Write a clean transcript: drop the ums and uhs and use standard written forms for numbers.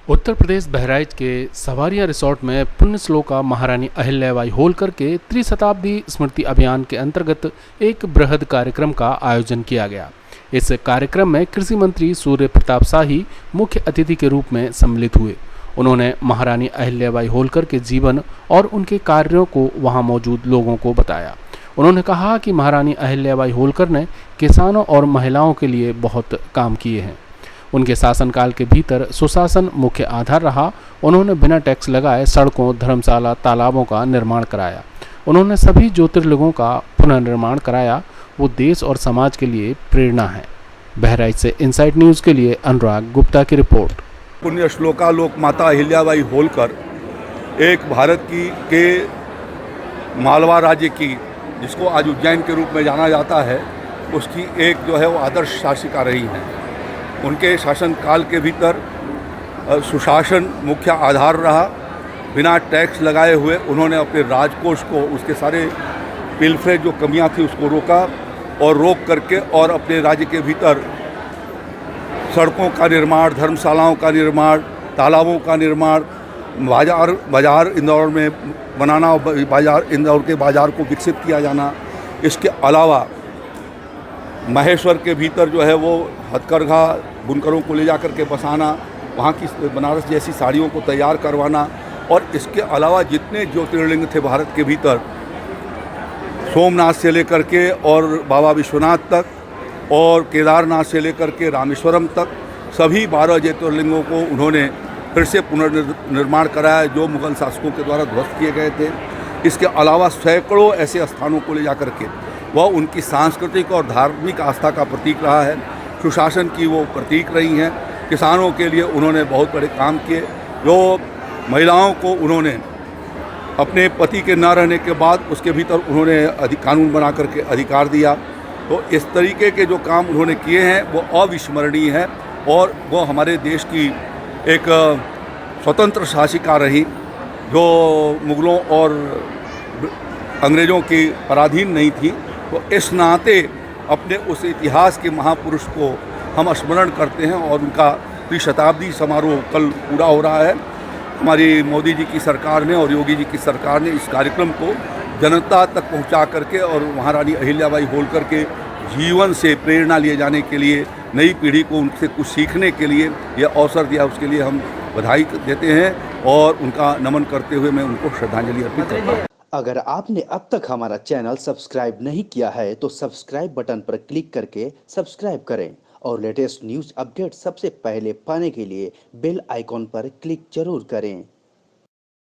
उत्तर प्रदेश बहराइच के सवारिया रिसोर्ट में पुण्य श्लोका महारानी अहिल्याबाई होलकर के त्रिशताब्दी स्मृति अभियान के अंतर्गत एक बृहद कार्यक्रम का आयोजन किया गया। इस कार्यक्रम में कृषि मंत्री सूर्य प्रताप शाही मुख्य अतिथि के रूप में सम्मिलित हुए। उन्होंने महारानी अहिल्याबाई होलकर के जीवन और उनके कार्यों को वहां मौजूद लोगों को बताया। उन्होंने कहा कि महारानी अहिल्याबाई होलकर ने किसानों और महिलाओं के लिए बहुत काम किए हैं। उनके शासनकाल के भीतर सुशासन मुख्य आधार रहा। उन्होंने बिना टैक्स लगाए सड़कों, धर्मशाला, तालाबों का निर्माण कराया। उन्होंने सभी ज्योतिर्लिंगों का पुनर्निर्माण कराया। वो देश और समाज के लिए प्रेरणा है। बहराइच से इनसाइट न्यूज़ के लिए अनुराग गुप्ता की रिपोर्ट। पुण्य श्लोका लोक माता अहिल्याबाई होलकर एक भारत की के मालवा राज्य की, जिसको आज उज्जैन के रूप में जाना जाता है, उसकी एक जो है वो आदर्श शासिका रही हैं। उनके शासनकाल के भीतर सुशासन मुख्य आधार रहा। बिना टैक्स लगाए हुए उन्होंने अपने राजकोष को, उसके सारे पिलफरे जो कमियां थी उसको रोका और रोक करके और अपने राज्य के भीतर सड़कों का निर्माण, धर्मशालाओं का निर्माण, तालाबों का निर्माण, बाजार इंदौर में बनाना, इंदौर के बाज़ार को विकसित किया जाना। इसके अलावा महेश्वर के भीतर जो है वो हथकरघा बुनकरों को ले जा कर के बसाना, वहाँ की बनारस जैसी साड़ियों को तैयार करवाना, और इसके अलावा जितने ज्योतिर्लिंग थे भारत के भीतर, सोमनाथ से लेकर के और बाबा विश्वनाथ तक और केदारनाथ से लेकर के रामेश्वरम तक, सभी 12 ज्योतिर्लिंगों को उन्होंने फिर से पुनर्निर्माण कराया जो मुग़ल शासकों के द्वारा ध्वस्त किए गए थे। इसके अलावा सैकड़ों ऐसे स्थानों को ले जा कर के वह उनकी सांस्कृतिक और धार्मिक आस्था का प्रतीक रहा है। सुशासन की वो प्रतीक रही हैं। किसानों के लिए उन्होंने बहुत बड़े काम किए। जो महिलाओं को उन्होंने अपने पति के न रहने के बाद उसके भीतर उन्होंने कानून बना करके अधिकार दिया। तो इस तरीके के जो काम उन्होंने किए हैं वो अविस्मरणीय है, और वो हमारे देश की एक स्वतंत्र शासिका रही जो मुग़लों और अंग्रेज़ों की पराधीन नहीं थी। तो इस नाते अपने उस इतिहास के महापुरुष को हम स्मरण करते हैं, और उनका त्रिशताब्दी समारोह कल पूरा हो रहा है। हमारी मोदी जी की सरकार ने और योगी जी की सरकार ने इस कार्यक्रम को जनता तक पहुंचा करके और महारानी अहिल्याबाई होलकर के जीवन से प्रेरणा लिए जाने के लिए, नई पीढ़ी को उनसे कुछ सीखने के लिए यह अवसर दिया। उसके लिए हम बधाई देते हैं और उनका नमन करते हुए मैं उनको श्रद्धांजलि अर्पित करता हूँ। अगर आपने अब तक हमारा चैनल सब्सक्राइब नहीं किया है तो सब्सक्राइब बटन पर क्लिक करके सब्सक्राइब करें, और लेटेस्ट न्यूज़ अपडेट सबसे पहले पाने के लिए बेल आइकॉन पर क्लिक जरूर करें।